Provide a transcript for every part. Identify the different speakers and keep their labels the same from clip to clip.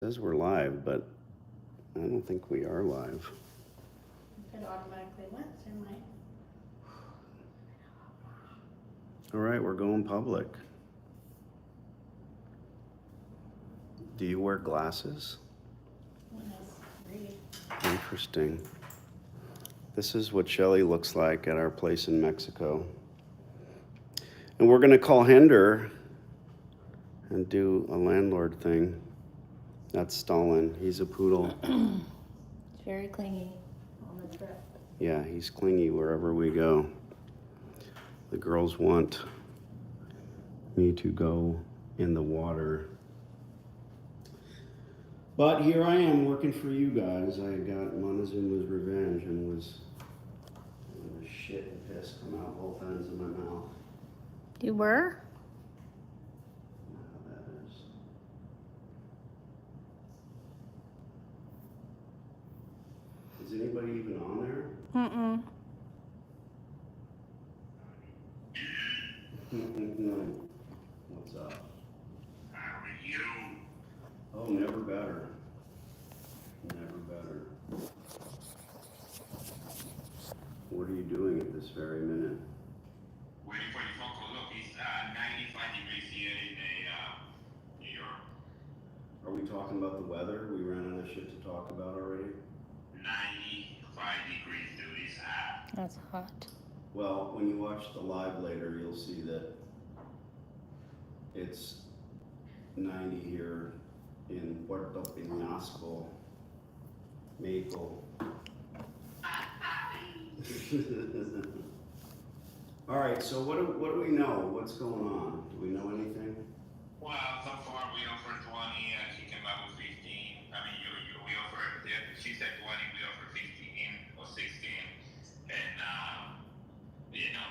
Speaker 1: Says we're live, but I don't think we are live.
Speaker 2: It automatically went through my.
Speaker 1: All right, we're going public. Do you wear glasses?
Speaker 2: When I read.
Speaker 1: Interesting. This is what Shelly looks like at our place in Mexico. And we're going to call Hender and do a landlord thing. That's Stalin. He's a poodle.
Speaker 2: It's very clingy on the trip.
Speaker 1: Yeah, he's clingy wherever we go. The girls want me to go in the water. But here I am working for you guys. I got Montezuma's revenge and was the shit and piss come out both ends of my mouth.
Speaker 2: You were?
Speaker 1: How that is. Is anybody even on there?
Speaker 2: Mm-mm.
Speaker 1: What's up?
Speaker 3: How are you?
Speaker 1: Oh, never better. Never better. What are you doing at this very minute?
Speaker 3: Waiting for your phone call. Look, it's 95 degrees here in New York.
Speaker 1: Are we talking about the weather? We ran out of shit to talk about already?
Speaker 3: 95 degrees, dude. It's hot.
Speaker 2: That's hot.
Speaker 1: Well, when you watch the live later, you'll see that it's 90 here in Puerto Peñasco, Mexico. All right, so what do we know? What's going on? Do we know anything?
Speaker 3: Well, so far we offered 20 and she came out with 15. I mean, we offered, she said 20, we offered 15 or 16. And,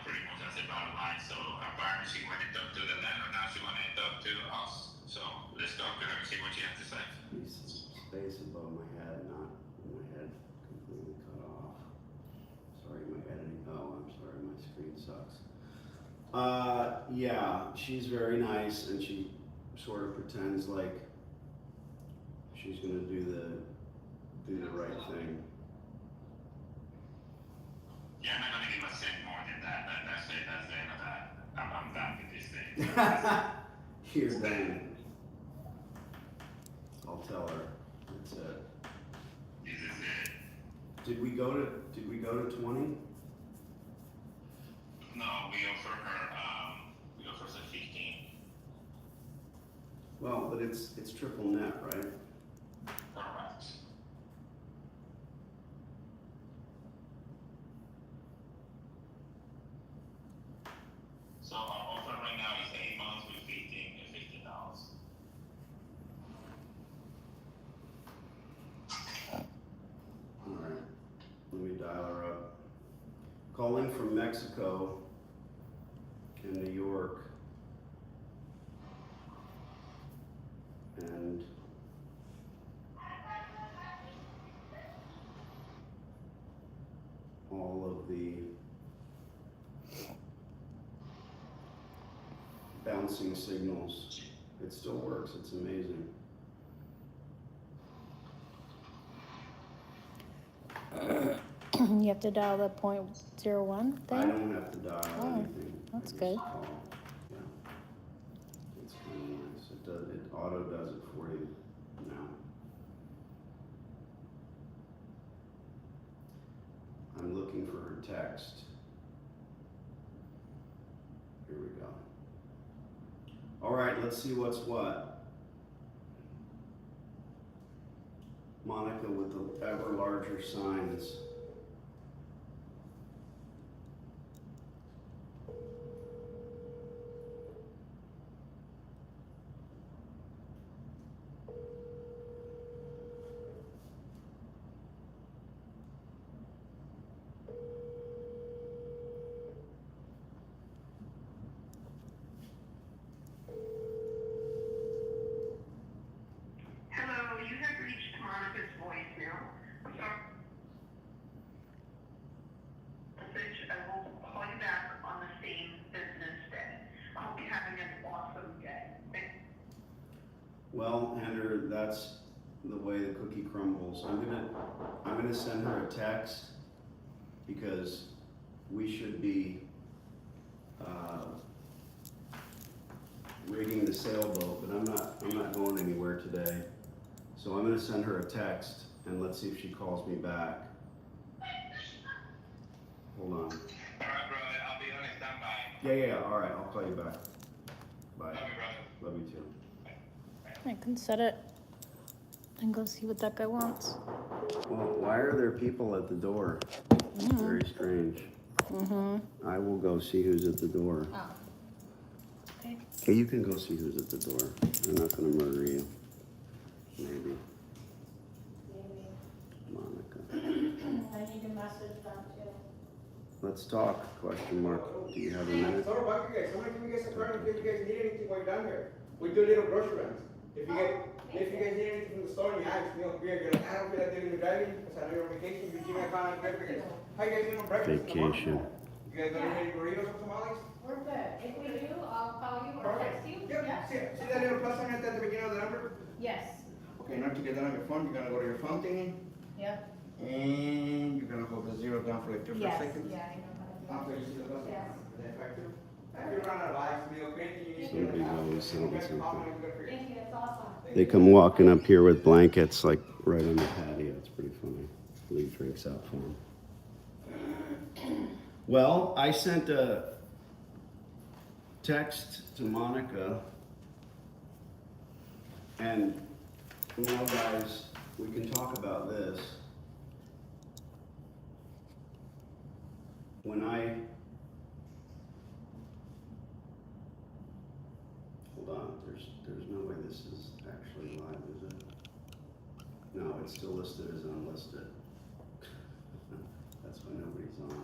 Speaker 3: pretty much that's the bottom line. So apparently she went and talked to the landlord, now she went and talked to us. So let's talk to her and see what she has to say.
Speaker 1: Space above my head, not my head completely cut off. Sorry, my editing. Oh, I'm sorry, my screen sucks. Yeah, she's very nice, and she sort of pretends like she's gonna do the right thing.
Speaker 3: Yeah, I'm not gonna give a cent more than that. That's it. That's the end of that. I'm done with this thing.
Speaker 1: Here's Dan. I'll tell her. That's it.
Speaker 3: This is it.
Speaker 1: Did we go to 20?
Speaker 3: No, we offer her. We offer her 15.
Speaker 1: Well, but it's triple net, right?
Speaker 3: Correct. So our offer right now is 8 months with 15 $15.
Speaker 1: All right. Let me dial her up. Calling from Mexico and New York. And all of the bouncing signals. It still works. It's amazing.
Speaker 2: You have to dial the .01
Speaker 1: I
Speaker 2: thing?
Speaker 1: don't have to dial
Speaker 2: Oh,
Speaker 1: anything.
Speaker 2: that's
Speaker 1: I just
Speaker 2: good.
Speaker 1: call. Yeah. It's kind of nice. It auto does it for you now. I'm looking for her text. Here we go. All right, let's see what's what. Monica with the ever larger signs.
Speaker 4: Hello, you have reached Monica's voicemail. I'm sorry. Message, I will call you back on the same business day. I hope you're having an awesome day.
Speaker 1: Well, Hender, that's the way the cookie crumbles. I'm gonna send her a text because we should be rigging the sailboat, but I'm not going anywhere today. So I'm gonna send her a text and let's see if she calls me back. Hold on.
Speaker 3: All right, brother. I'll be on standby.
Speaker 1: Yeah. All right, I'll call you back. Bye.
Speaker 3: Love you, brother.
Speaker 1: Love you too.
Speaker 2: I can set it and go see what that guy wants.
Speaker 1: Well, why are there people at the door? Very strange. I will go see who's at the door.
Speaker 2: Oh. Okay.
Speaker 1: Okay, you can go see who's at the door. They're not gonna murder you. Maybe. Monica.
Speaker 2: I need to message them too.
Speaker 1: Let's talk, question mark. Do you have a minute?
Speaker 5: So about you guys, somebody give you guys a card in case you guys need anything while you're down here. We do little grocery runs. If you guys need anything from the store and you ask me up here, you're like, I don't feel like doing the driving, because I know you're on vacation, you give me a call and get figures. How you guys doing on breakfast? in the morning?
Speaker 1: Vacation.
Speaker 5: You guys got any burritos or tamales?
Speaker 6: We're good. If we do, I'll call you or text you.
Speaker 5: Yep, see that little plus sign at the beginning of the number?
Speaker 6: Yes.
Speaker 5: Okay, now to get that on your phone, you're gonna go to your phone thingy,
Speaker 6: Yep.
Speaker 5: and you're gonna hold the zero down for like 2
Speaker 6: Yes.
Speaker 5: seconds.
Speaker 6: Yeah, I know how
Speaker 5: After
Speaker 6: to
Speaker 5: you see the plus sign.
Speaker 6: Yes.
Speaker 5: Then back to. If you run out of ice, meal, anything you need.
Speaker 1: Somebody
Speaker 5: to
Speaker 1: always sends me something.
Speaker 6: do. Thank you, that's awesome.
Speaker 1: They come walking up here with blankets, like right on the patio. It's pretty funny. Leave drinks out for them. Well, I sent a text to Monica, and guys, we can talk about this. When hold on, there's no way this is actually live, is it? No, it's still listed as unlisted. That's why nobody's on it.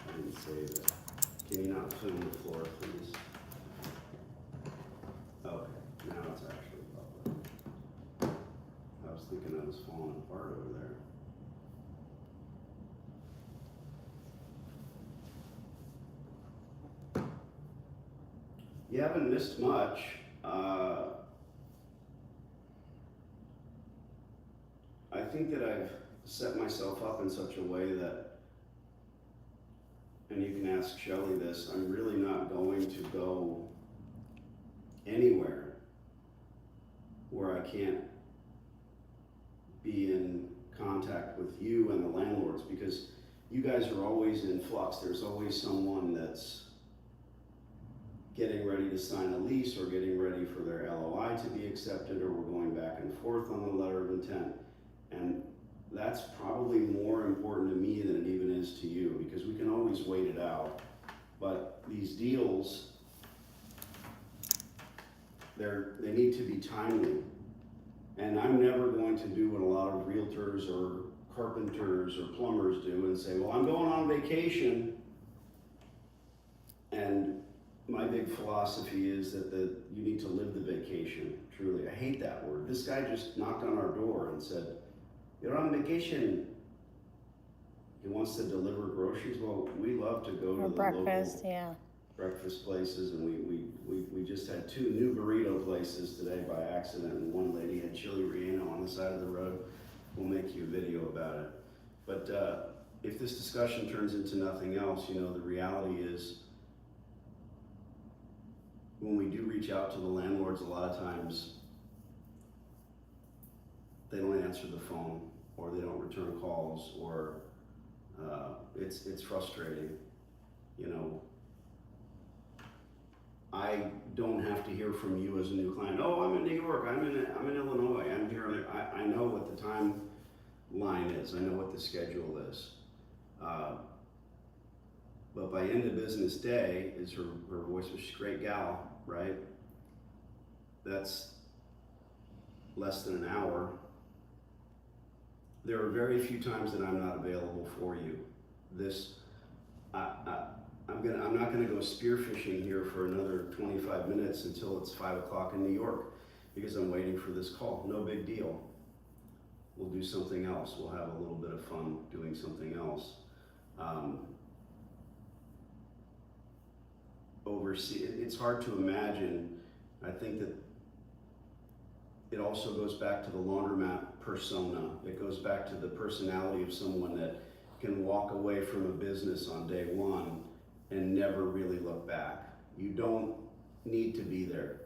Speaker 1: I didn't save it. Can you not film the floor, please? Okay, now it's actually public. I was thinking I was falling apart over there. You haven't missed much. I think that I've set myself up in such a way that, and you can ask Shelley this, I'm really not going to go anywhere where I can't be in contact with you and the landlords, because you guys are always in flux. There's always someone that's getting ready to sign a lease or getting ready for their LOI to be accepted, or we're going back and forth on the letter of intent. And that's probably more important to me than it even is to you, because we can always wait it out. But these deals, they need to be timely. And I'm never going to do what a lot of realtors or carpenters or plumbers do and say, well, I'm going on vacation. And my big philosophy is that you need to live the vacation, truly. I hate that word. This guy just knocked on our door and said, you're on vacation. He wants to deliver groceries. Well, we love to go to the
Speaker 2: breakfast,
Speaker 1: local
Speaker 2: yeah.
Speaker 1: breakfast places, and we just had 2 new burrito places today by accident, and one lady had chili relleno on the side of the road. We'll make you a video about it. But if this discussion turns into nothing else, the reality is, when we do reach out to the landlords, a lot of times they don't answer the phone, or they don't return calls, or it's frustrating. I don't have to hear from you as a new client. Oh, I'm in New York. I'm in Illinois. I'm here. I know what the timeline is. I know what the schedule is. But by end of business day, is her voice was a great gal, right? That's less than an hour. There are very few times that I'm not available for you. I'm not gonna go spearfishing here for another 25 minutes until it's 5 o'clock in New York, because I'm waiting for this call. No big deal. We'll do something else. We'll have a little bit of fun doing something else. It's hard to imagine. I think that it also goes back to the laundromat persona. It goes back to the personality of someone that can walk away from a business on day one and never really look back. You don't need to be there.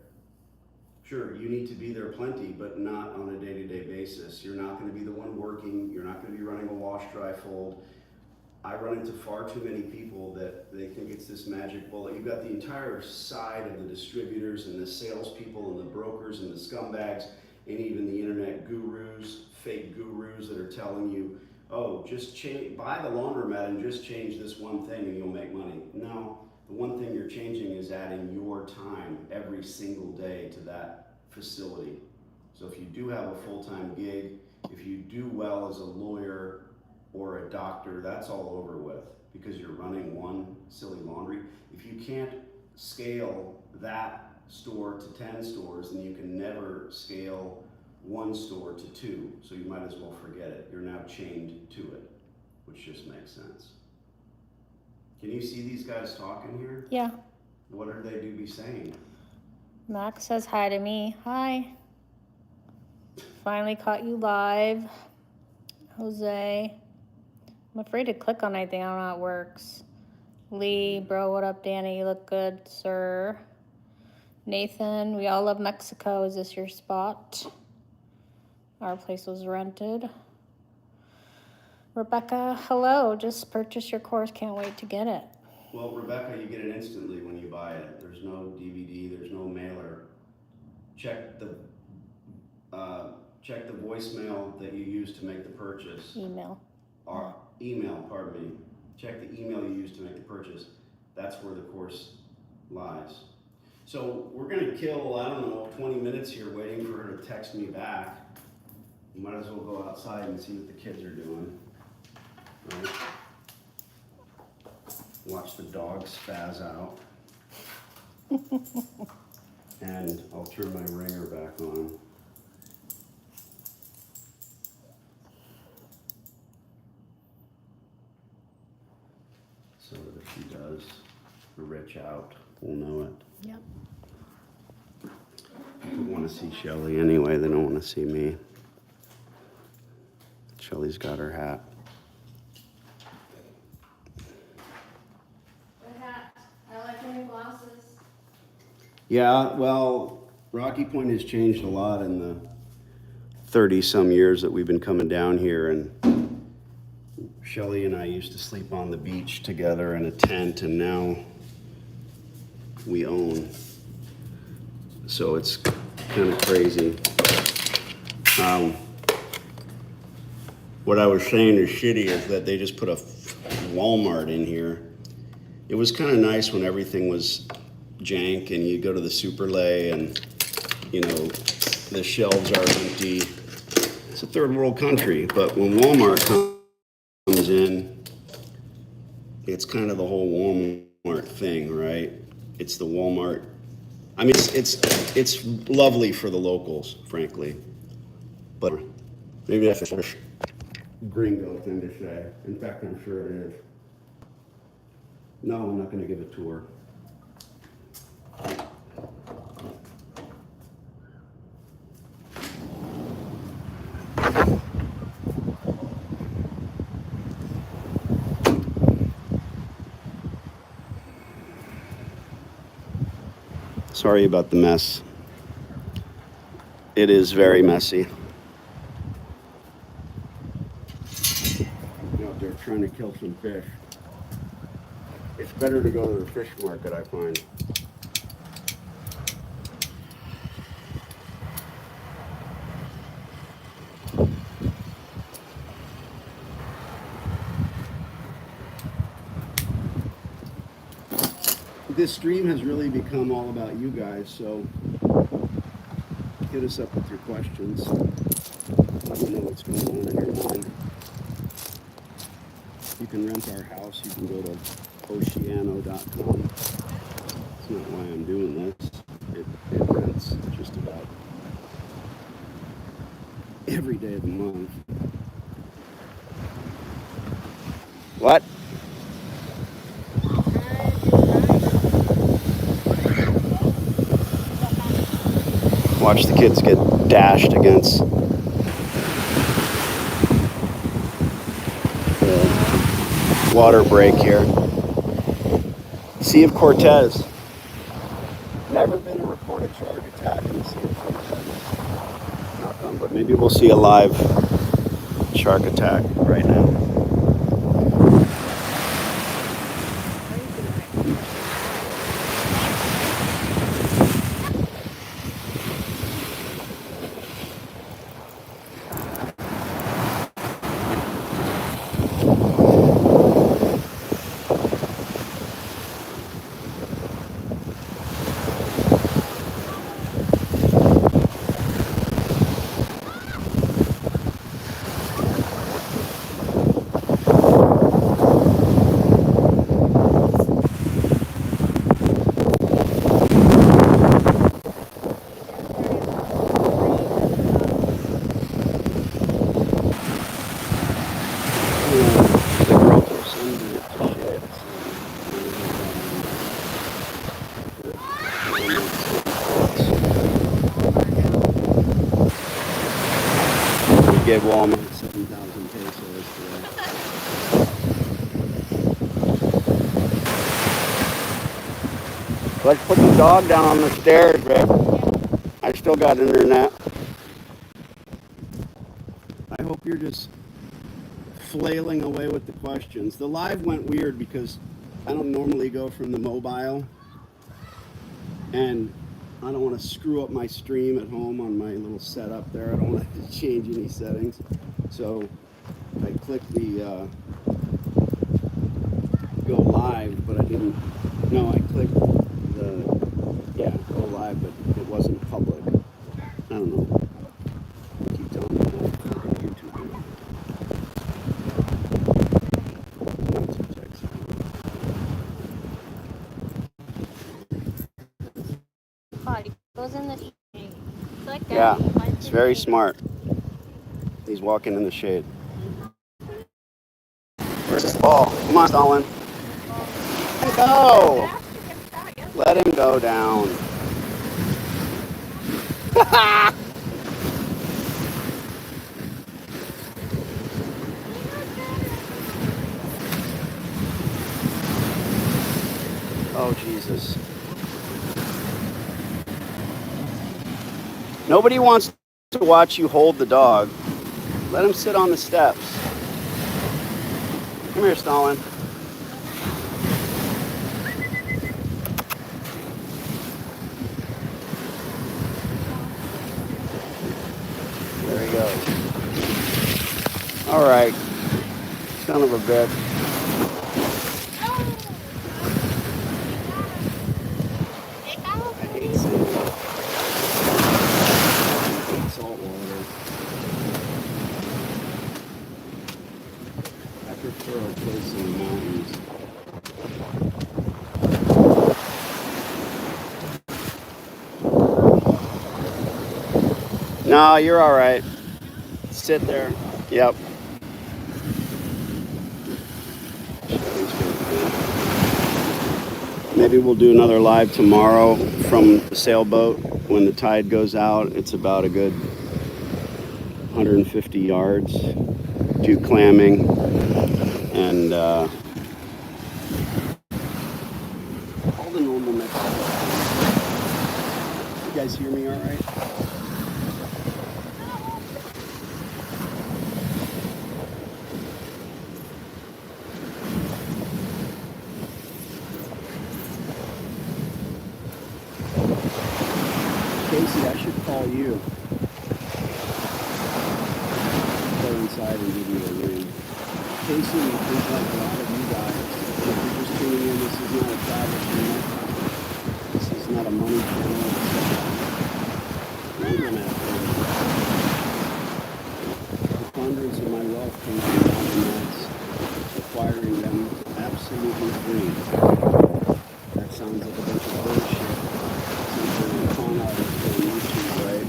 Speaker 1: Sure, you need to be there plenty, but not on a day-to-day basis. You're not gonna be the one working, you're not gonna be running a wash, dry, fold. I run into far too many people that they think it's this magic bullet. You've got the entire side of the distributors and the salespeople and the brokers and the scumbags and even the internet gurus, fake gurus that are telling you, oh, just buy the laundromat and just change this one thing and you'll make money. No, the one thing you're changing is adding your time every single day to that facility. So if you do have a full-time gig, if you do well as a lawyer or a doctor, that's all over with because you're running one silly laundry. If you can't scale that store to 10 stores, then you can never scale one store to 2. So you might as well forget it. You're now chained to it, which just makes sense. Can you see these guys talking here?
Speaker 2: Yeah.
Speaker 1: What are they do be saying?
Speaker 2: Max says hi to me. Hi. Finally caught you live. Jose. I'm afraid to click on anything. I don't know how it works. Lee, bro, what up, Danny? You look good, sir. Nathan, we all love Mexico. Is this your spot? Our place was rented. Rebecca, hello. Just purchased your course. Can't wait to get it.
Speaker 1: Well, Rebecca, you get it instantly when you buy it. There's no DVD, there's no mailer. Check the voicemail that you used to make the purchase.
Speaker 2: Email.
Speaker 1: Or email, pardon me. Check the email you used to make the purchase. That's where the course lies. So we're gonna kill, I don't know, 20 minutes here waiting for her to text me back. You might as well go outside and see what the kids are doing. Right? Watch the dog spaz out. And I'll turn my ringer back on. So that if she does rich out, we'll know it.
Speaker 2: Yep.
Speaker 1: People want to see Shelly anyway, they don't want to see me. Shelly's got her hat.
Speaker 6: Good hat. I like your new glasses.
Speaker 1: Yeah, well, Rocky Point has changed a lot in the 30-some years that we've been coming down here, and Shelly and I used to sleep on the beach together in a tent, and now we own. So it's kind of crazy. What I was saying is shitty is that they just put a Walmart in here. It was kind of nice when everything was jank and you go to the Superlay and, you know, the shelves are empty. It's a third world country, but when Walmart comes in, it's kind of the whole Walmart thing, right? It's the Walmart. I mean, it's lovely for the locals, frankly, but maybe that's a gringo thing to say. In fact, I'm sure it is. No, I'm not going to give a tour. Sorry about the mess. It is very messy. Out there trying to kill some fish. It's better to go to the fish market, I find. This stream has really become all about you guys, so hit us up with your questions. Let me know what's going on in your mind. You can rent our house. You can go to oceano.com. That's not why I'm doing this. It rents just about every day of the month. What? Watch the kids get dashed against the water break here. Sea of Cortez. Never been a reported shark attack in the Sea of Cortez. But maybe we'll see a live shark attack right now. Gave Walmart 7,000 pesos today. Let's put the dog down on the stairs, Rick. I still got internet. I hope you're just flailing away with the questions. The live went weird because I don't normally go from the mobile, and I don't want to screw up my stream at home on my little setup there. I don't want to change any settings. So I clicked the go live, but I didn't. No, I clicked the go live, but it wasn't public. I don't know. Keep telling me that YouTube.
Speaker 2: He goes in the shade. Like that.
Speaker 1: Yeah, it's very smart. He's walking in the shade. Where's his ball? Come on, Stalin. Let him go. Let him go down. Oh, Jesus. Nobody wants to watch you hold the dog. Let him sit on the steps. Come here, Stalin. There he goes. All right. Son of a bitch. I hate sand. Salt water. I prefer a place in the mountains. No, you're all right. Sit there. Yep. Maybe we'll do another live tomorrow from the sailboat when the tide goes out. It's about a good 150 yards. Do clamming and all the normal methods. You guys hear me all right? Casey, I should call you. Go inside and give you a ring. Casey, I think like a lot of you guys, if you're just tuning in, this is not a travel channel. This is not a money channel. It's a Laundromat channel. The preponderance of my wealth comes from Laundromats, acquiring them absolutely free. That sounds like a bunch of bullshit. Con artist on YouTube, right?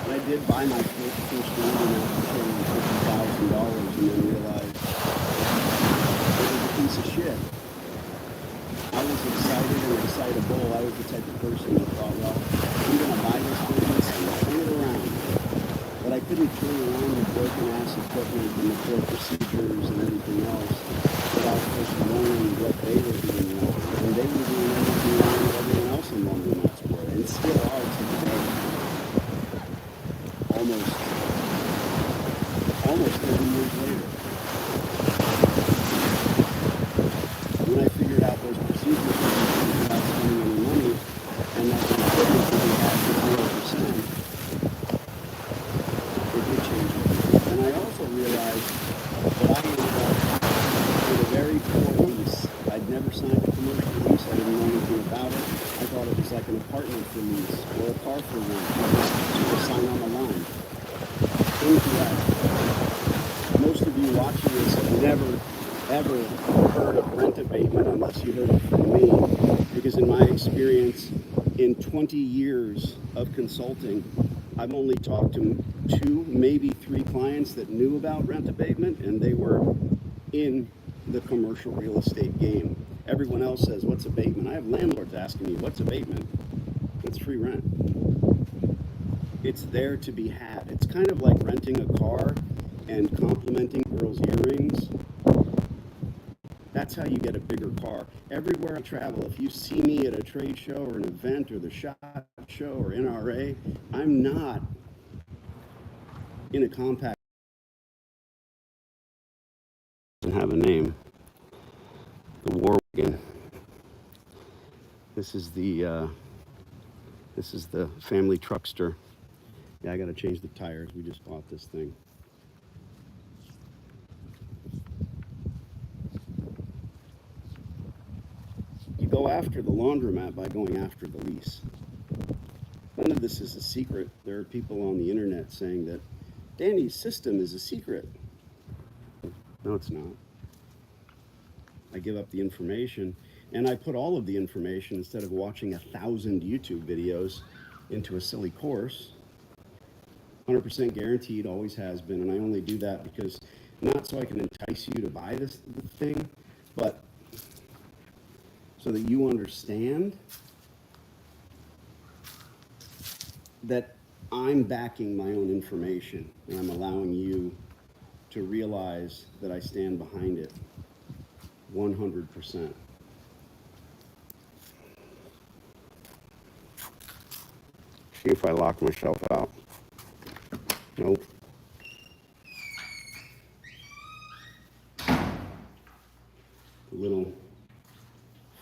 Speaker 1: And I did buy my first Laundromat for $50,000 and then realized it was a piece of shit. I was excited and excitable. I was the type of person that thought, well, I'm going to buy this business and turn it around. But I couldn't turn around the broken ass equipment and the poor procedures and everything else without first learning what they were doing wrong. And they were doing everything wrong that everyone else in Laundromats were, and still are today. Almost 30 years later. When I figured out those procedures without spending any money, and that the equipment that we had was 0%, it did change everything. And I also realized that I ended up with a very poor lease. I'd never signed a commercial lease. I didn't know anything about it. I thought it was like an apartment for lease or a car for rent. You just sign on the line. Incorrect. Most of you watching this have never, ever heard of rent abatement unless you heard it from me. Because in my experience, in 20 years of consulting, I've only talked to 2, maybe 3 clients that knew about rent abatement, and they were in the commercial real estate game. Everyone else says, what's abatement? I have landlords asking me, what's abatement? It's free rent. It's there to be had. It's kind of like renting a car and complimenting girls' earrings. That's how you get a bigger car. Everywhere I travel, if you see me at a trade show or an event or the SHOT Show or NRA, I'm not in a compact and have a name. The War Wagon. This is the family truckster. Yeah, I got to change the tires. We just bought this thing. You go after the laundromat by going after the lease. None of this is a secret. There are people on the internet saying that Danny's system is a secret. No, it's not. I give up the information, and I put all of the information, instead of watching 1,000 YouTube videos, into a silly course. 100% guaranteed, always has been, and I only do that because, not so I can entice you to buy this thing, but so that you understand that I'm backing my own information, and I'm allowing you to realize that I stand behind it 100%. See if I lock myself out. Nope. A little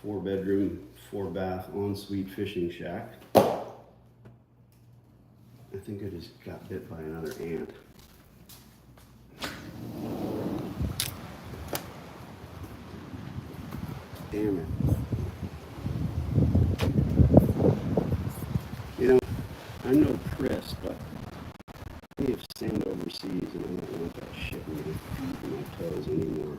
Speaker 1: 4-bedroom, 4-bath ensuite fishing shack. I think I just got bit by another ant. Damn it. You know, I know Chris, but we have sand overseas, and I don't want that shit in my feet and my toes anymore.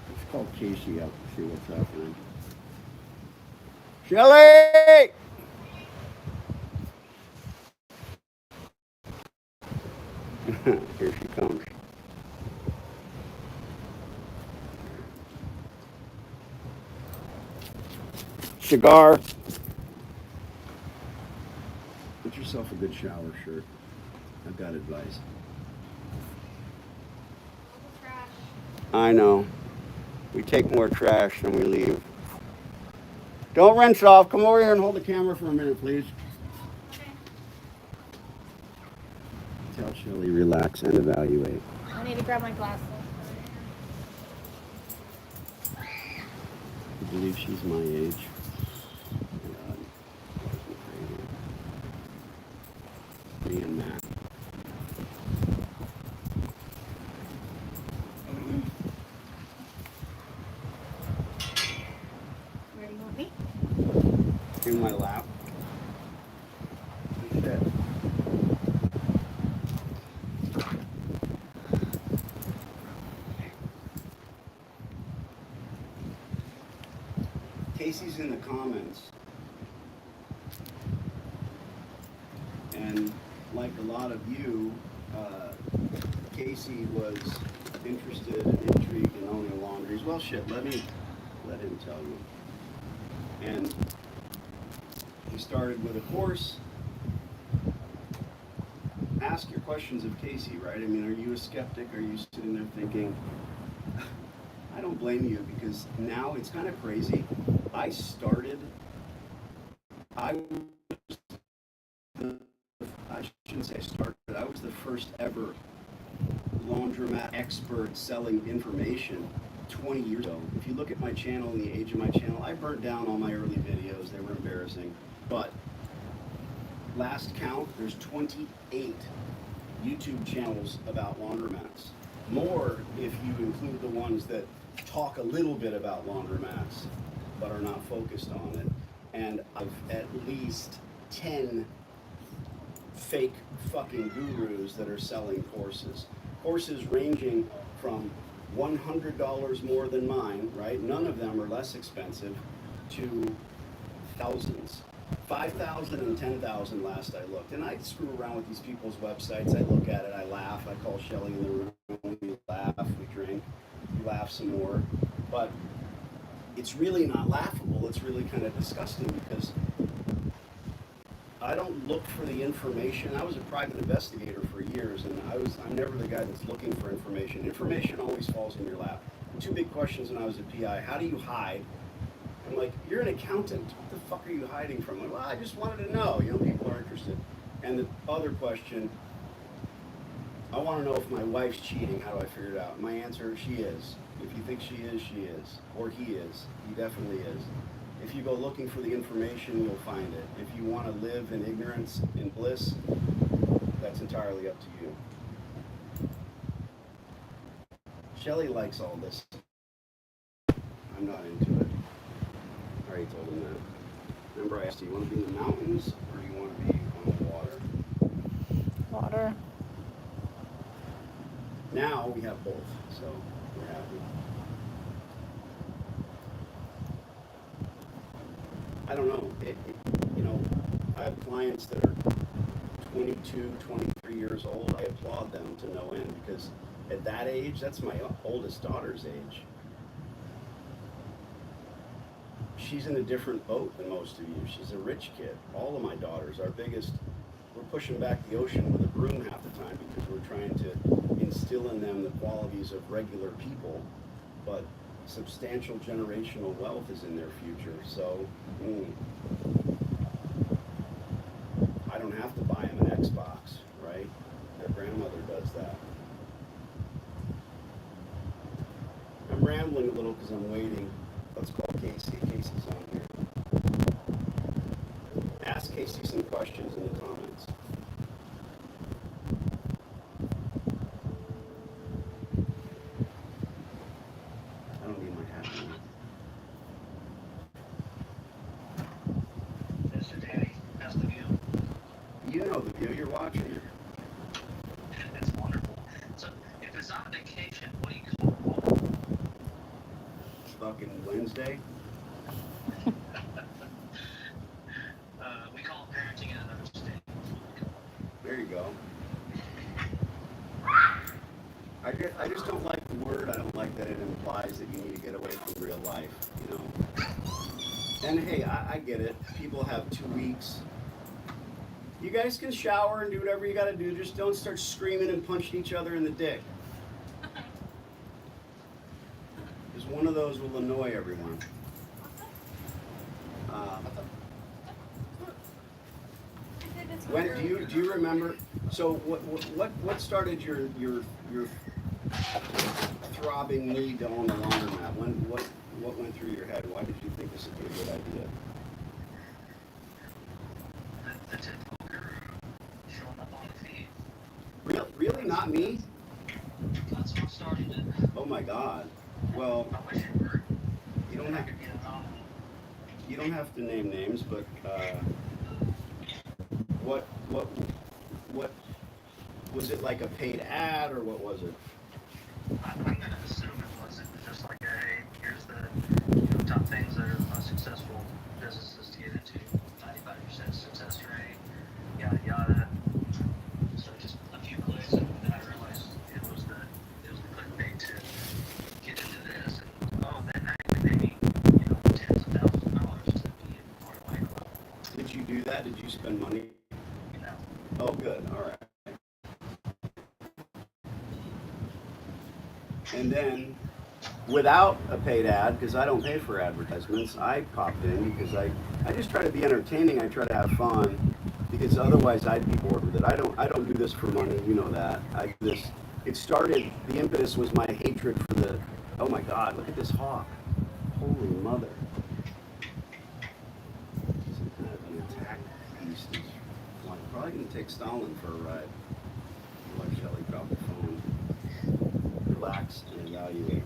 Speaker 1: Let's call Casey up to see what's happening. Shelly! Here she comes. Cigar. Get yourself a good shower shirt. I've got advice.
Speaker 6: Trash.
Speaker 1: I know. We take more trash than we leave. Don't rinse off. Come over here and hold the camera for a minute, please.
Speaker 6: Okay.
Speaker 1: Tell Shelly relax and evaluate.
Speaker 2: I need to grab my glasses.
Speaker 1: I believe she's my age. God. Me and Matt.
Speaker 2: Where do you want me?
Speaker 1: In my lap. Shit. Casey's in the comments. And like a lot of you, Casey was interested and intrigued in owning laundries. Well, shit, let him tell you. And he started with a course. Ask your questions of Casey, right? I mean, are you a skeptic? Are you sitting there thinking, I don't blame you, because now it's kind of crazy. I shouldn't say started, I was the first ever laundromat expert selling information 20 years ago. If you look at my channel and the age of my channel, I burnt down all my early videos. They were embarrassing. But last count, there's 28 YouTube channels about laundromats. More if you include the ones that talk a little bit about laundromats, but are not focused on it. And I've at least 10 fake fucking gurus that are selling courses. Courses ranging from $100 more than mine, right? None of them are less expensive, to thousands. 5,000 and 10,000 last I looked. And I screw around with these people's websites. I look at it, I laugh, I call Shelly in the room, we laugh, we drink, we laugh some more. But it's really not laughable, it's really kind of disgusting, because I don't look for the information. I was a private investigator for years, and I'm never the guy that's looking for information. Information always falls in your lap. 2 big questions when I was a PI. How do you hide? I'm like, you're an accountant. What the fuck are you hiding from? I'm like, well, I just wanted to know. You know, people are interested. And the other question, I want to know if my wife's cheating. How do I figure it out? My answer, she is. If you think she is, she is. Or he is. He definitely is. If you go looking for the information, you'll find it. If you want to live in ignorance and bliss, that's entirely up to you. Shelly likes all this. I'm not into it. I already told him that. Remember, I asked you, you want to be in the mountains or do you want to be on the water?
Speaker 2: Water.
Speaker 1: Now we have both, so we're happy. I don't know. You know, I have clients that are 22, 23 years old. I applaud them to no end, because at that age, that's my oldest daughter's age. She's in a different boat than most of you. She's a rich kid. All of my daughters, we're pushing back the ocean with a broom half the time, because we're trying to instill in them the qualities of regular people, but substantial generational wealth is in their future. So I don't have to buy them an Xbox, right? Their grandmother does that. I'm rambling a little because I'm waiting. Let's call Casey. Casey's on here. Ask Casey some questions in the comments. I don't need my hat on.
Speaker 7: Mr. Danny, how's the view?
Speaker 1: You know the view, you're watching it.
Speaker 7: It's wonderful. So, if it's on vacation, what do you call home?
Speaker 1: Fucking Wednesday.
Speaker 7: We call it parenting in another state.
Speaker 1: There you go. I just don't like the word. I don't like that it implies that you need to get away from real life, you know. And hey, I get it. People have 2 weeks. You guys can shower and do whatever you gotta do. Just don't start screaming and punching each other in the dick. Because one of those will annoy everyone. When do you remember? So what started your throbbing need to own a laundromat? What went through your head? Why did you think this would be a good idea?
Speaker 7: The typical guru showing up on the feed.
Speaker 1: Really? Not me?
Speaker 7: That's what started it.
Speaker 1: Oh my God. Well,
Speaker 7: I wish it were.
Speaker 1: you don't have
Speaker 7: I could be anonymous.
Speaker 1: you don't have to name names, but what was it, like a paid ad, or what was it?
Speaker 7: I'm gonna assume it wasn't just like, hey, here's the top things that are the most successful businesses to get into, 95% success rate, yada yada. So just a few clicks, and then I realized it
Speaker 1: do that? Did you spend money?
Speaker 7: No.
Speaker 1: Oh, good. All right. And then, without a paid ad, because I don't pay for advertisements, I popped in because I just try to be entertaining. I try to have fun, because otherwise I'd be bored with it. I don't do this for money. You know that. I do this. It started. The impetus was my hatred for the. Oh my God! Look at this hawk. Holy mother. Some kind of an attack beast is flying. Probably gonna take Stalin for a ride. Let Shelley drop the phone. Relax and evaluate.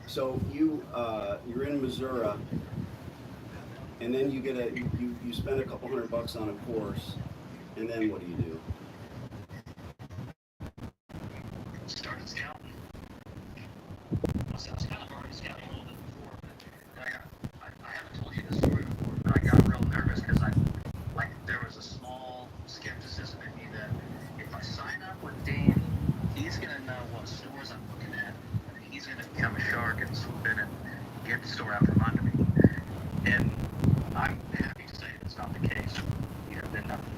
Speaker 1: So you're in Missouri, and then you get you spend a couple $100 on a course, and then what do you do?
Speaker 7: Started scouting. I was kind of already scouting a little bit before, but I haven't told you this story before, but I got real nervous because there was a small skepticism in me that if I sign up with Danny, he's gonna know what stores I'm looking at, and he's gonna become a shark and swoop in and get the store out from under me. And I'm happy to say that's not the case. You know, then nothing.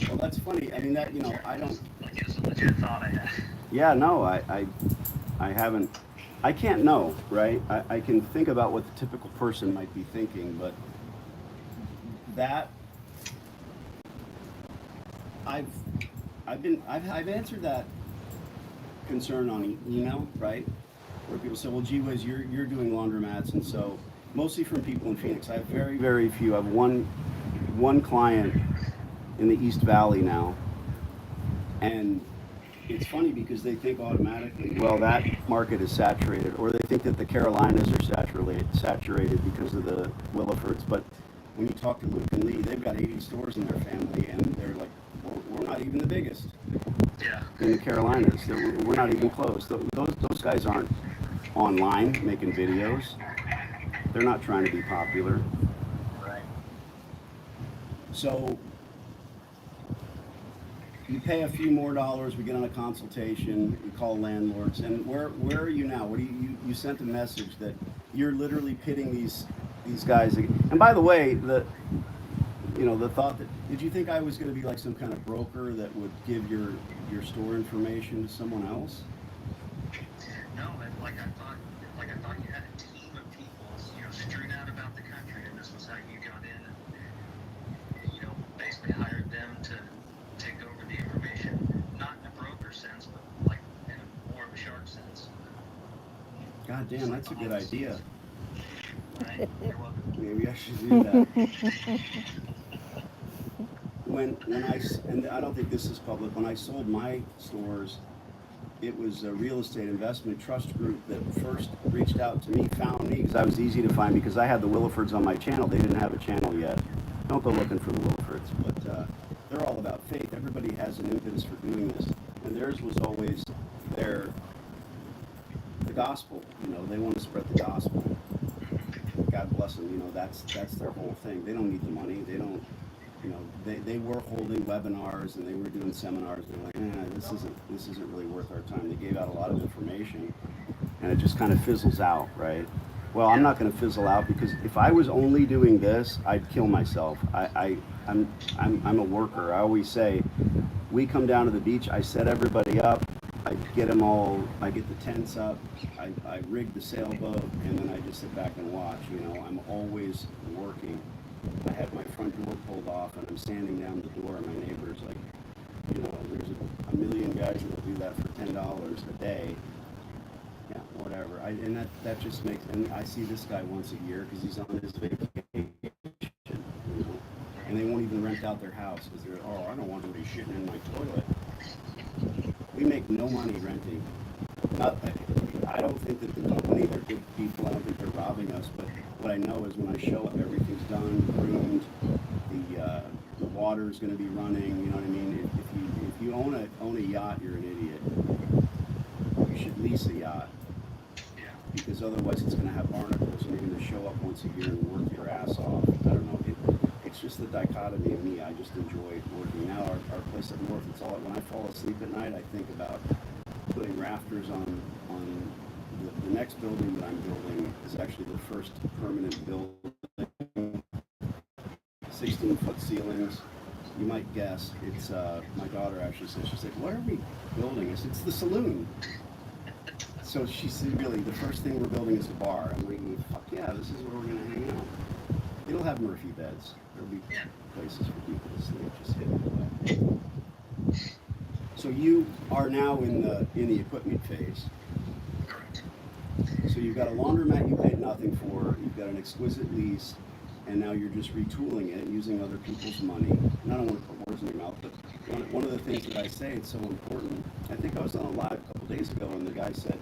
Speaker 1: Well, that's funny. I mean, that, you know, I don't.
Speaker 7: Like, it was a legit thought I had.
Speaker 1: Yeah, no, I haven't. I can't know, right? I can think about what the typical person might be thinking, but that I've answered that concern on email, right? Where people say, well, gee whiz, you're doing laundromats, and so mostly from people in Phoenix. I have very, very few. I have one client in the East Valley now, and it's funny because they think automatically, well, that market is saturated, or they think that the Carolinas are saturated because of the Williford's. But when you talk to Luke and Lee, they've got 80 stores in their family, and they're like, we're not even the biggest.
Speaker 7: Yeah.
Speaker 1: In the Carolinas, we're not even close. Those guys aren't online making videos. They're not trying to be popular.
Speaker 7: Right.
Speaker 1: So you pay a few more dollars, we get on a consultation, we call landlords, and where are you now? What do you sent a message that you're literally pitting these guys again. And by the way, the thought that, did you think I was going to be like some kind of broker that would give your store information to someone else?
Speaker 7: No, like I thought you had a team of people, strewn out about the country, and this was how you got in, and basically hired them to take over the information, not in a broker sense, but like in more of a shark sense.
Speaker 1: God damn, that's a good idea.
Speaker 7: Right? You're welcome.
Speaker 1: Maybe I should do that. And I don't think this is public, when I sold my stores, it was a real estate investment trust group that first reached out to me, found me, because I was easy to find, because I had the Willifords on my channel. They didn't have a channel yet. Don't go looking for the Willifords, but they're all about faith. Everybody has an impetus for doing this, and theirs was always the gospel. They want to spread the gospel. God bless them. That's their whole thing. They don't need the money. They don't. They were holding webinars and they were doing seminars. They're like, this isn't really worth our time. They gave out a lot of information, and it just kind of fizzles out, right? Well, I'm not going to fizzle out, because if I was only doing this, I'd kill myself. I'm a worker. I always say, we come down to the beach. I set everybody up. I get them all. I get the tents up. I rig the sailboat, and then I just sit back and watch. I'm always working. I had my front door pulled off, and I'm standing down the door, and my neighbor's like, there's a million guys that do that for $10 a day. Yeah, whatever. And that just makes, and I see this guy once a year because he's on his vacation, and they won't even rent out their house because they're, I don't want anybody shitting in my toilet. We make no money renting. I don't think that the company, they're good people. I don't think they're robbing us. But what I know is when I show up, everything's done, groomed. The water's going to be running. You know what I mean? If you own a yacht, you're an idiot. You should lease a yacht.
Speaker 7: Yeah.
Speaker 1: Because otherwise, it's going to have barnacles, and you're going to show up once a year and work your ass off. I don't know. It's just the dichotomy of me. I just enjoy working. Now our place up north, it's all, when I fall asleep at night, I think about putting rafters on the next building that I'm building is actually the first permanent building 16-foot ceilings. You might guess, it's, my daughter actually said, she's like, what are we building? I said, it's the saloon. So she said, really, the first thing we're building is a bar. I'm like, fuck yeah, this is where we're gonna hang out. It'll have Murphy beds. There'll be places for people to sleep, just hidden away. So you are now in the equipment phase.
Speaker 7: Correct.
Speaker 1: So you've got a laundromat you paid nothing for, you've got an exquisite lease, and now you're just retooling it using other people's money. And I don't want to put words in your mouth, but one of the things that I say, it's so important. I think I was on a live a couple days ago, and the guy said,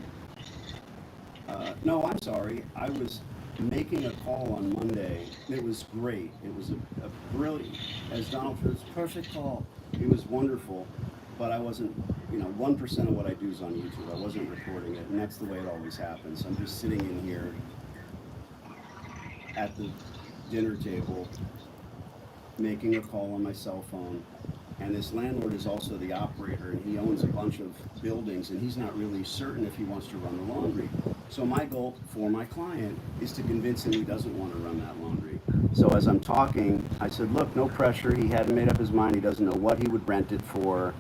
Speaker 1: no, I'm sorry, I was making a call on Monday. It was great. It was a brilliant, as Donald said, it's a perfect call. It was wonderful, but I wasn't, 1% of what I do is on YouTube. I wasn't recording it, and that's the way it always happens. I'm just sitting in here at the dinner table, making a call on my cell phone, and this landlord is also the operator, and he owns a bunch of buildings, and he's not really certain if he wants to run the laundry. So my goal for my client is to convince him he doesn't want to run that laundry. So as I'm talking, I said, look, no pressure. He hadn't made up his mind. He doesn't know what he would rent it for.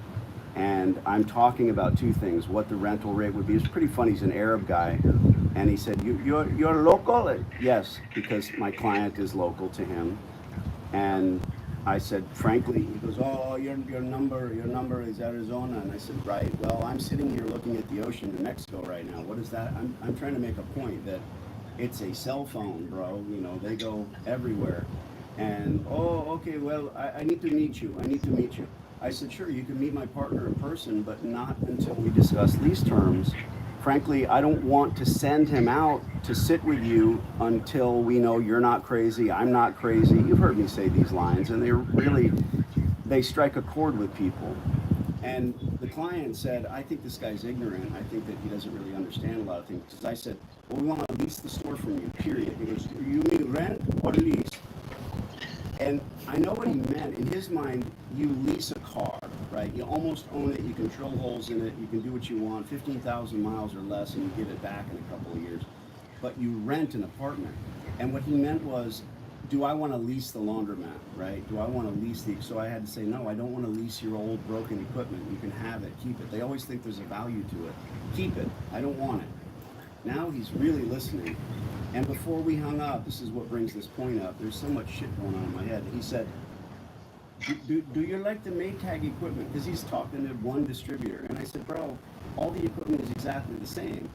Speaker 1: And I'm talking about two things, what the rental rate would be. It's pretty funny. He's an Arab guy. And he said, you're local? Yes, because my client is local to him. And I said, frankly, he goes, oh, your number is Arizona. And I said, right, well, I'm sitting here looking at the ocean in Mexico right now. What is that? I'm trying to make a point that it's a cell phone, bro. They go everywhere. And, oh, okay, well, I need to meet you. I said, sure, you can meet my partner in person, but not until we discuss lease terms. Frankly, I don't want to send him out to sit with you until we know you're not crazy, I'm not crazy. You've heard me say these lines, and they strike a chord with people. And the client said, I think this guy's ignorant. I think that he doesn't really understand a lot of things. Because I said, well, we want to lease the store from you, period. He goes, you mean rent or lease? And I know what he meant. In his mind, you lease a car, right? You almost own it. You can drill holes in it. You can do what you want, 15,000 miles or less, and you get it back in a couple of years. But you rent an apartment. And what he meant was, do I want to lease the laundromat, right? Do I want to lease so I had to say, no, I don't want to lease your old broken equipment. You can have it, keep it. They always think there's a value to it. Keep it. I don't want it. Now he's really listening. And before we hung up, this is what brings this point up. There's so much shit going on in my head. He said, do you like the Maytag equipment? Because he's talking to one distributor. And I said, bro, all the equipment is exactly the same.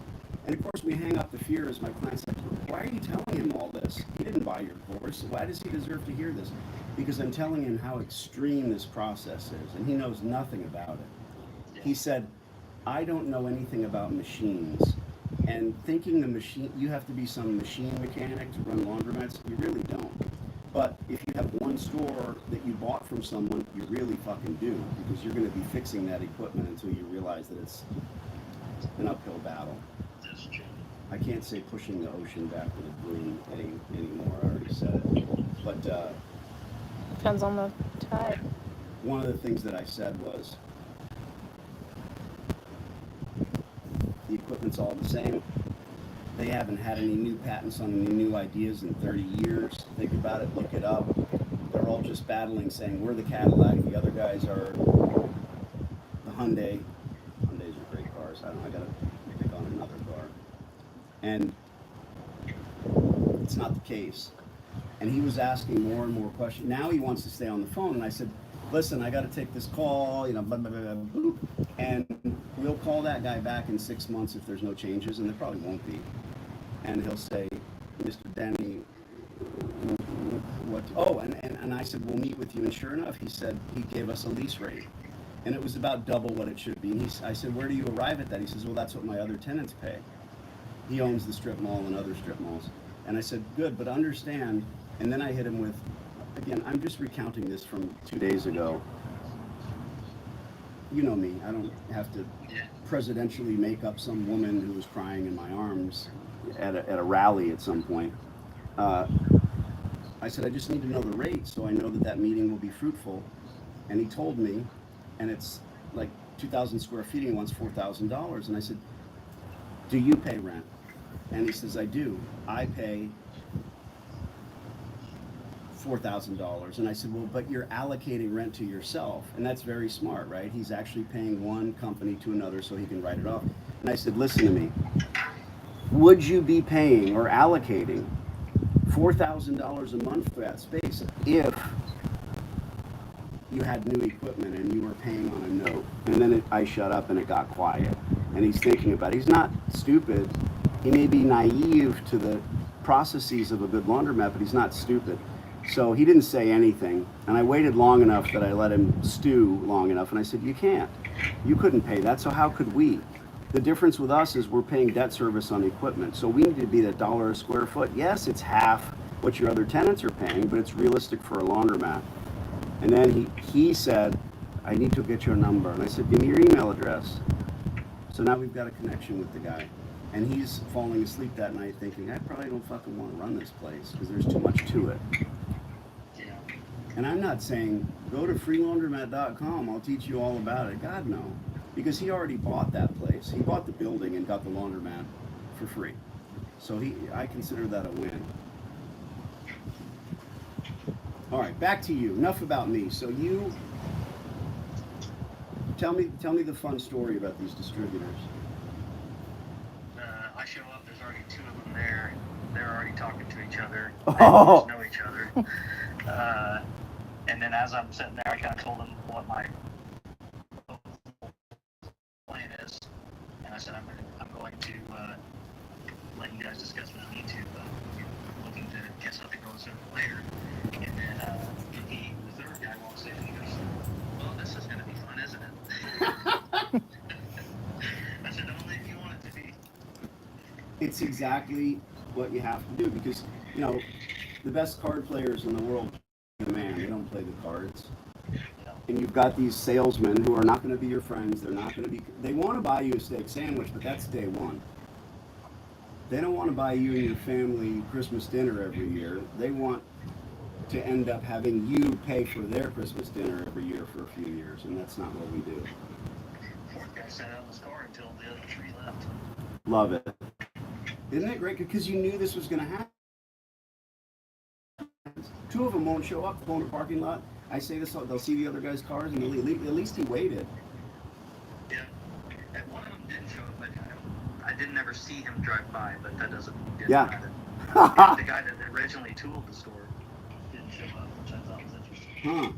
Speaker 1: And of course, we hang up the fear as my client said, why are you telling him all this? He didn't buy your course. Why does he deserve to hear this? Because I'm telling him how extreme this process is, and he knows nothing about it. He said, I don't know anything about machines. And thinking you have to be some machine mechanic to run laundromats, you really don't. But if you have one store that you bought from someone, you really fucking do, because you're going to be fixing that equipment until you realize that it's an uphill battle. I can't say pushing the ocean back with a broom anymore. I already said it. But
Speaker 2: Depends on the tide.
Speaker 1: one of the things that I said was, the equipment's all the same. They haven't had any new patents on any new ideas in 30 years. Think about it, look it up. They're all just battling, saying we're the Cadillac, the other guys are the Hyundai. Hyundais are great cars. I gotta pick on another car. And it's not the case. And he was asking more and more questions. Now he wants to stay on the phone, and I said, listen, I gotta take this call, blah, blah, blah, blah. And we'll call that guy back in 6 months if there's no changes, and there probably won't be. And he'll say, Mr. Denny, what? Oh, and I said, we'll meet with you. And sure enough, he said he gave us a lease rate. And it was about double what it should be. And I said, where do you arrive at that? He says, well, that's what my other tenants pay. He owns the strip mall and other strip malls. And I said, good, but understand. And then I hit him with, again, I'm just recounting this from 2 days ago. You know me, I don't have to presidentially make up some woman who was crying in my arms at a rally at some point. I said, I just need to know the rate so I know that meeting will be fruitful. And he told me, and it's like 2,000 square feet, and he wants $4,000. And I said, do you pay rent? And he says, I do. I pay $4,000. And I said, well, but you're allocating rent to yourself. And that's very smart, right? He's actually paying one company to another so he can write it off. And I said, listen to me. Would you be paying or allocating $4,000 a month for that space if you had new equipment and you were paying on a note? And then I shut up and it got quiet. And he's thinking about it. He's not stupid. He may be naive to the processes of a good laundromat, but he's not stupid. So he didn't say anything. And I waited long enough that I let him stew long enough. And I said, you can't. You couldn't pay that, so how could we? The difference with us is we're paying debt service on equipment. So we need to be at $1 a square foot. Yes, it's half what your other tenants are paying, but it's realistic for a laundromat. And then he said, I need to get your number. And I said, give me your email address. So now we've got a connection with the guy. And he's falling asleep that night thinking, I probably don't fucking want to run this place because there's too much to it.
Speaker 7: Yeah.
Speaker 1: And I'm not saying, go to freelaundromat.com, I'll teach you all about it. God, no. Because he already bought that place. He bought the building and got the laundromat for free. So I consider that a win. All right, back to you. Enough about me. So you, tell me the fun story about these distributors.
Speaker 7: I show up, there's already two of them there. They're already talking to each other.
Speaker 1: Oh.
Speaker 7: They know each other. And then as I'm sitting there, I kind of told them what my plan is. And I said, I'm going to let you guys discuss what you need to. Looking to get something going sooner or later. And then the third guy walks in and he goes, well, this is going to be fun, isn't it? I said, only if you want it to be.
Speaker 1: It's exactly what you have to do because, you know, the best card players in the world play the man. They don't play the cards. And you've got these salesmen who are not going to be your friends. They're not going to be, they want to buy you a steak sandwich, but that's day one. They don't want to buy you and your family Christmas dinner every year. They want to end up having you pay for their Christmas dinner every year for a few years, and that's not what we do.
Speaker 7: Fourth guy sat out in the car until the other three left.
Speaker 1: Love it. Isn't that great? Because you knew this was going to happen. Two of them won't show up, go in the parking lot. I say this, they'll see the other guy's cars, and at least he waited.
Speaker 7: Yeah. And one of them didn't show up, but I didn't ever see him drive by, but that doesn't
Speaker 1: Yeah.
Speaker 7: matter. The guy that originally tooled the store didn't show up, which I thought was interesting.
Speaker 1: Huh.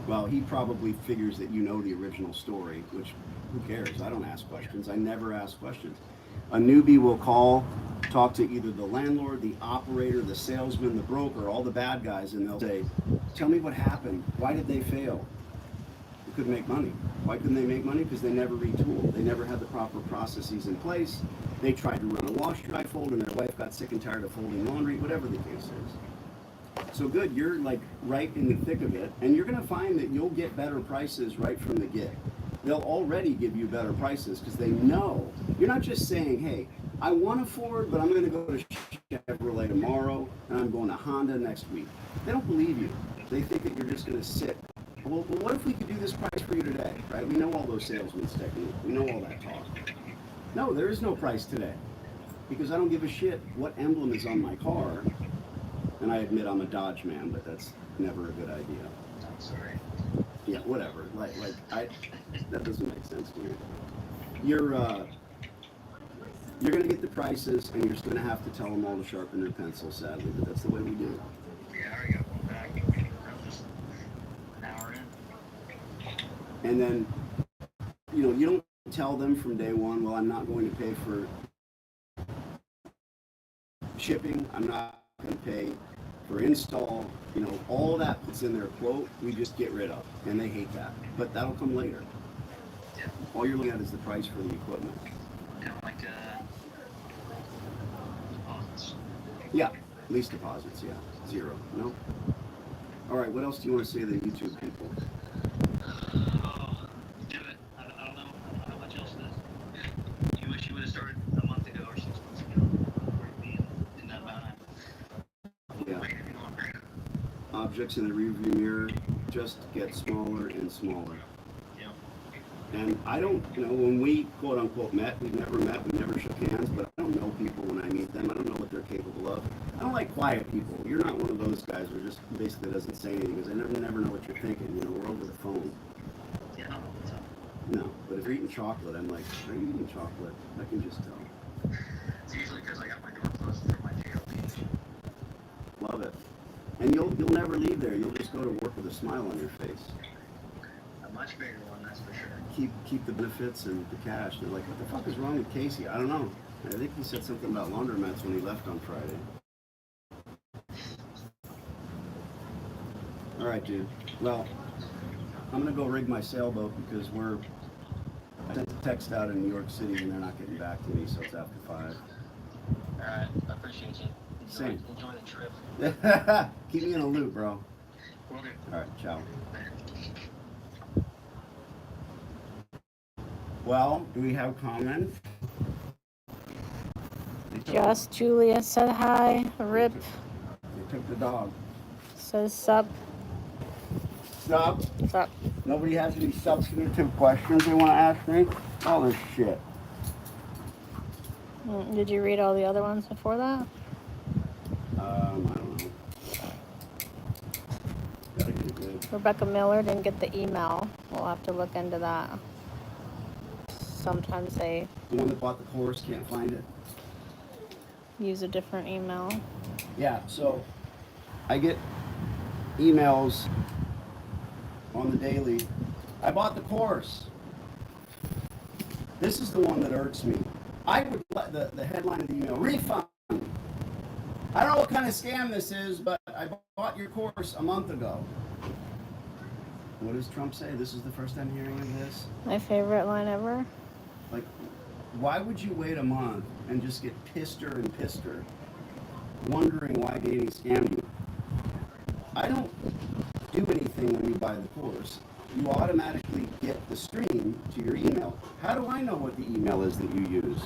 Speaker 1: Well, he probably figures that you know the original story, which, who cares? I don't ask questions. I never ask questions. A newbie will call, talk to either the landlord, the operator, the salesman, the broker, all the bad guys, and they'll say, tell me what happened. Why did they fail? They couldn't make money. Why couldn't they make money? Because they never retooled. They never had the proper processes in place. They tried to run a wash dry fold and their wife got sick and tired of folding laundry, whatever the case is. So good, you're like right in the thick of it, and you're gonna find that you'll get better prices right from the get. They'll already give you better prices because they know. You're not just saying, hey, I want a Ford, but I'm gonna go to Chevrolet tomorrow, and I'm going to Honda next week. They don't believe you. They think that you're just gonna sit. Well, what if we could do this price for you today, right? We know all those salesmen's technique. We know all that talk. No, there is no price today because I don't give a shit what emblem is on my car. And I admit I'm a Dodge man, but that's never a good idea.
Speaker 7: I'm sorry.
Speaker 1: Yeah, whatever. That doesn't make sense to me. You're gonna get the prices, and you're just gonna have to tell them all to sharpen their pencil. Sadly, but that's the way we do it.
Speaker 7: Yeah, I already got one back. I'm just an hour in.
Speaker 1: And then, you don't tell them from day one, well, I'm not going to pay for shipping. I'm not going to pay for install. All that puts in their quote, we just get rid of. And they hate that. But that'll come later.
Speaker 7: Yeah.
Speaker 1: All you're looking at is the price for the equipment.
Speaker 7: Kind of like deposits.
Speaker 1: Yeah, lease deposits, yeah. 0. No? All right, what else do you want to say to the YouTube people?
Speaker 7: Oh, do it. I don't know how much else it is. You wish you would have started a month ago or 6 months ago. Or be in that amount of
Speaker 1: Yeah.
Speaker 7: wait any longer.
Speaker 1: Objects in the rearview mirror just get smaller and smaller.
Speaker 7: Yeah.
Speaker 1: And I don't, when we quote unquote met, we never shook hands, but I don't don't know people when I meet them. I don't know what they're capable of. I don't like quiet people. You're not one of those guys who just basically doesn't say anything because I never know what you're thinking. You know, we're over the phone.
Speaker 7: Yeah, I don't know what's up.
Speaker 1: No, but if you're eating chocolate, I'm like, are you eating chocolate? I can just tell.
Speaker 7: It's usually because I got my door closed from my JLP.
Speaker 1: Love it. And you'll never leave there. You'll just go to work with a smile on your face.
Speaker 7: A much bigger one, that's for sure.
Speaker 1: Keep the benefits and the cash. They're like, what the fuck is wrong with Casey? I don't know. I think he said something about laundromats when he left on Friday. All right, dude. Well, I'm gonna go rig my sailboat because I sent a text out in New York City and they're not getting back to me, so it's after 5.
Speaker 7: Alright, I appreciate you.
Speaker 1: Same.
Speaker 7: Enjoy the trip.
Speaker 1: Keep me in a loop, bro.
Speaker 7: Will do.
Speaker 1: All right, ciao. Well, do we have comments?
Speaker 2: Just Julia said hi. Rip
Speaker 1: They took the dog.
Speaker 2: says sup.
Speaker 1: Sup?
Speaker 2: Sup.
Speaker 1: Nobody has any substantive questions they want to ask me? All this shit.
Speaker 2: Did you read all the other ones before that?
Speaker 1: I don't know. Gotta get it good.
Speaker 2: Rebecca Miller didn't get the email. We'll have to look into that. Sometimes they
Speaker 1: The one that bought the course can't find it.
Speaker 2: use a different email.
Speaker 1: Yeah, so I get emails on the daily. I bought the course. This is the one that irks me. I would let the headline of the email, refund. I don't know what kind of scam this is, but I bought your course a month ago. What does Trump say? This is the first time hearing of this?
Speaker 2: My favorite line ever.
Speaker 1: Like, why would you wait a month and just get pisser and pisser, wondering why dating scammed you? I don't do anything when you buy the course. You automatically get the stream to your email. How do I know what the email is that you use?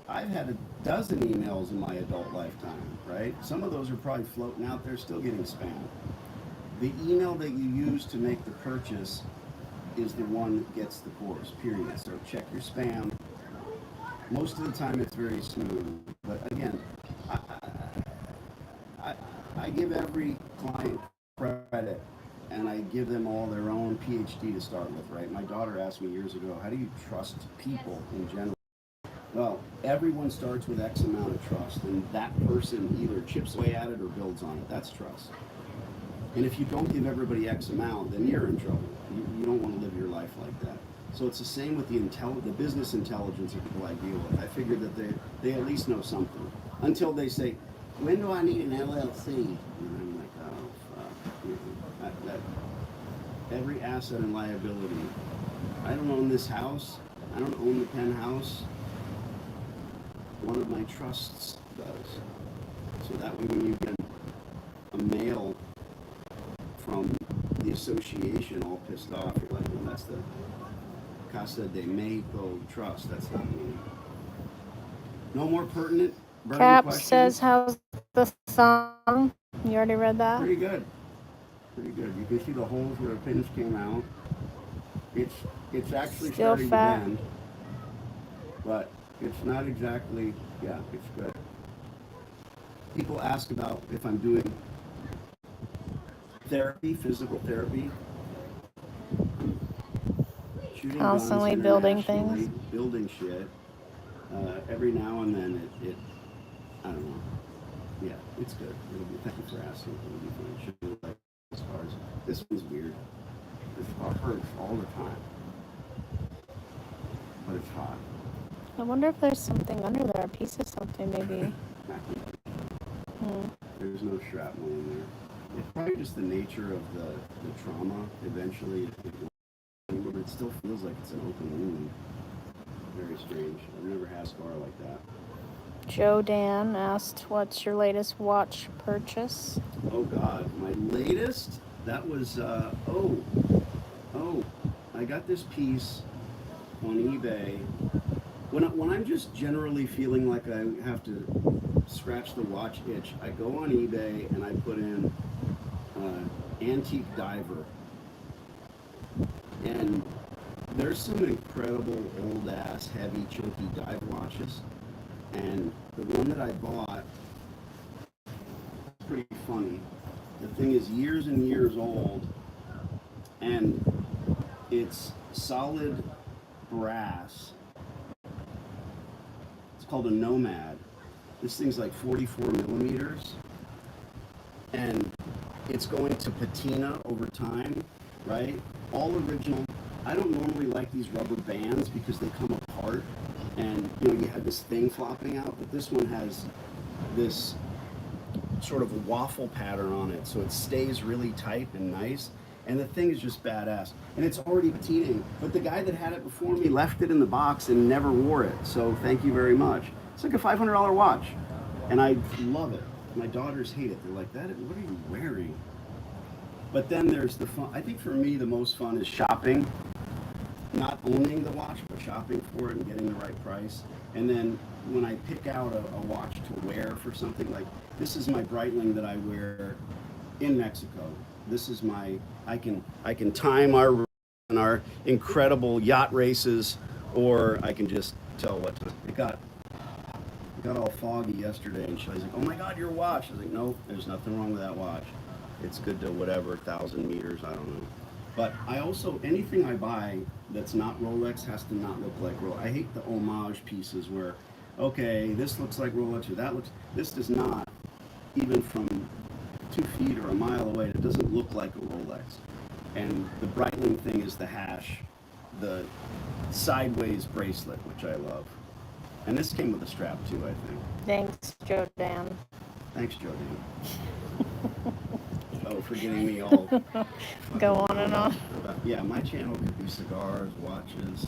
Speaker 1: I've had a dozen emails in my adult lifetime, right? Some of those are probably floating out there still getting spammed. The email that you use to make the purchase is the one that gets the course, period. So check your spam. Most of the time it's very smooth, but again, I give every client credit and I give them all their own PhD to start with, right? My daughter asked me years ago, how do you trust people in general? Well, everyone starts with X amount of trust, and that person either chips away at it or builds on it. That's trust. And if you don't give everybody X amount, then you're in trouble. You don't want to live your life like that. So it's the same with the business intelligence of people I deal with. I figure that they at least know something. Until they say, when do I need an LLC? And I'm like, oh, fuck. You know, every asset and liability. I don't own this house. I don't own the penthouse. One of my trusts does. So that way when you get a mail from the association all pissed off, you're like, well, that's the Casa de Mexico trust. That's not me. No more pertinent burning
Speaker 2: Cap
Speaker 1: questions?
Speaker 2: says, how's the thumb? You already read that?
Speaker 1: Pretty good. Pretty good. You can see the holes where the pins came out. It's actually
Speaker 2: Still
Speaker 1: starting
Speaker 2: fat.
Speaker 1: to bend, but it's not exactly, yeah, it's good. People ask about if I'm doing therapy, physical therapy. Shooting
Speaker 2: Constantly
Speaker 1: guns
Speaker 2: building
Speaker 1: internationally,
Speaker 2: things.
Speaker 1: building shit. Every now and then it I don't know. Yeah, it's good. It'll be, thank you for asking. It'll be fun. Should be like as far as this one's weird. It hurts all the time, but it's hot.
Speaker 2: I wonder if there's something under there, a piece of something maybe.
Speaker 1: There's no shrapnel in there. It's probably just the nature of the trauma. Eventually, it still feels like it's an open wound. Very strange. I've never had a scar like that.
Speaker 2: Joe Dan asked, what's your latest watch purchase?
Speaker 1: Oh God, my latest? That was, I got this piece on eBay. When I'm just generally feeling like I have to scratch the watch itch, I go on eBay and I put in antique diver. And there's some incredible old ass heavy chunky dive watches. And the one that I bought, pretty funny. The thing is years and years old, and it's solid brass. It's called a Nomad. This thing's like 44 millimeters, and it's going to patina over time, right? All original. I don't normally like these rubber bands because they come apart, and you have this thing flopping out, but this one has this sort of a waffle pattern on it, so it stays really tight and nice. And the thing is just badass, and it's already patinating. But the guy that had it before me left it in the box and never wore it. So thank you very much. It's like a $500 watch, and I love it. My daughters hate it. They're like, "That, what are you wearing?" But then there's the fun. I think for me the most fun is shopping, not owning the watch, but shopping for it and getting the right price. And then when I pick out a watch to wear for something, like this is my Breitling that I wear in Mexico. This is my, I can time our incredible yacht races, or I can just tell what time. It got all foggy yesterday, and she was like, "Oh my God, your watch!" I was like, "No, there's nothing wrong with that watch. It's good to whatever 1,000 meters. I don't know." But I also, anything I buy that's not Rolex has to not look like Rolex. I hate the homage pieces where, okay, this looks like Rolex or that looks. This does not, even from 2 feet or a mile away. It doesn't look like a Rolex. And the Breitling thing is the hash, the sideways bracelet, which I love. And this came with a strap too, I think.
Speaker 2: Thanks, Joe Dan.
Speaker 1: Thanks, Jody. Oh, for getting me all
Speaker 2: Go on and on.
Speaker 1: Yeah, my channel could be cigars, watches,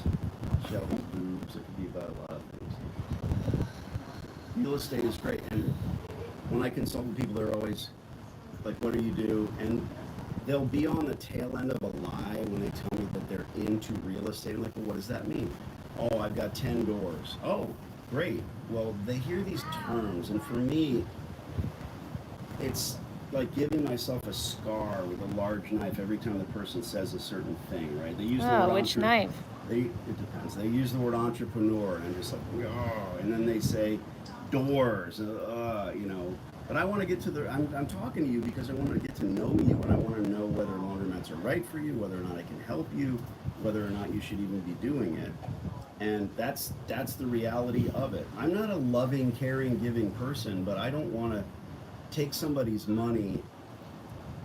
Speaker 1: Shelby's boobs. It could be about a lot of things. Real estate is great, and when I consult with people, they're always like, "What do you do?" And they'll be on the tail end of a lie when they tell me that they're into real estate. I'm like, "Well, what does that mean?" "Oh, I've got 10 doors." "Oh, great." Well, they hear these terms, and for me, it's like giving myself a scar with a large knife every time the person says a certain thing, right? They use the word
Speaker 2: Which knife?
Speaker 1: It depends. They use the word entrepreneur, and I'm just like, oh, and then they say doors, But I want to get to I'm talking to you because I want to get to know you, and I want to know whether laundromats are right for you, whether or not I can help you, whether or not you should even be doing it. And that's the reality of it. I'm not a loving, caring, giving person, but I don't want to take somebody's money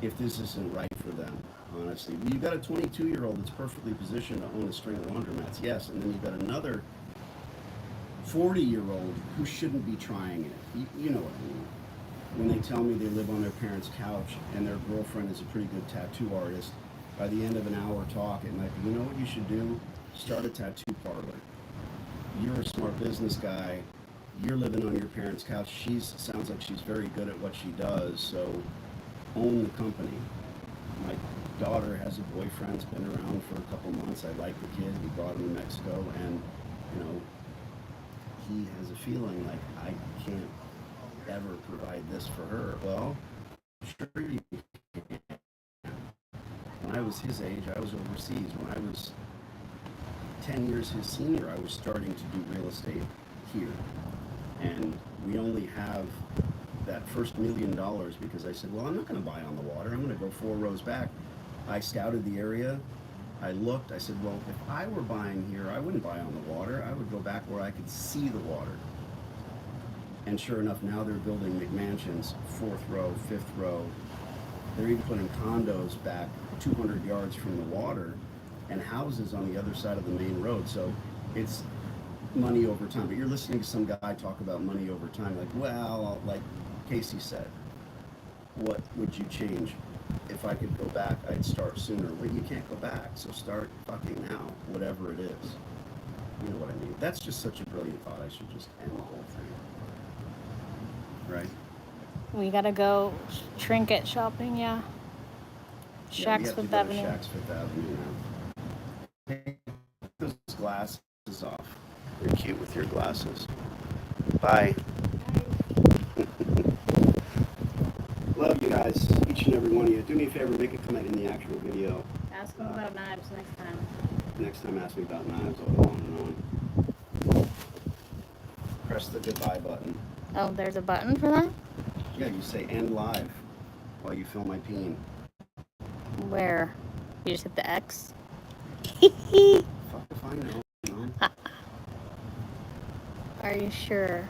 Speaker 1: if this isn't right for them, honestly. You've got a 22-year-old that's perfectly positioned to own a string of laundromats, yes, and then you've got another 40-year-old who shouldn't be trying it. You know what I mean. When they tell me they live on their parents' couch and their girlfriend is a pretty good tattoo artist, by the end of an hour talk, it might be, you know what you should do? Start a tattoo parlor. You're a smart business guy. You're living on your parents' couch. Sounds like she's very good at what she does, so own the company. My daughter has a boyfriend, has been around for a couple months. I like the kid. We brought him to Mexico, and he has a feeling like I can't ever provide this for her. Well, sure you can. When I was his age, I was overseas. When I was 10 years his senior, I was starting to do real estate here. And we only have that first $1 million because I said, well, I'm not going to buy on the water. I'm going to go 4 rows back. I scouted the area. I looked. I said, well, if I were buying here, I wouldn't buy on the water. I would go back where I could see the water. And sure enough, now they're building McMansions, 4th row, 5th row. They're even putting condos back 200 yards from the water and houses on the other side of the main road. So it's money over time. But you're listening to some guy talk about money over time, like, well, like Casey said, what would you change? If I could go back, I'd start sooner. But you can't go back, so start fucking now, whatever it is. You know what I mean? That's just such a brilliant thought. I should just end the whole thing. Right?
Speaker 2: We gotta go trinket shopping, yeah.
Speaker 1: Yeah, we
Speaker 2: Shaq's
Speaker 1: have to
Speaker 2: Fifth
Speaker 1: go to
Speaker 2: Avenue.
Speaker 1: Shaq's Fifth Avenue now. Take those glasses off. You're cute with your glasses. Bye. Love you guys, each and every one of you. Do me a favor, make a comment in the actual video.
Speaker 2: Ask him about knives next time.
Speaker 1: Next time, ask me about knives. I'll go on and on. press the goodbye button.
Speaker 2: Oh, there's a button for that?
Speaker 1: Yeah, you say end live while you film my peen.
Speaker 2: Where? You just hit the X?
Speaker 1: Fuck if I know.
Speaker 2: Are you sure?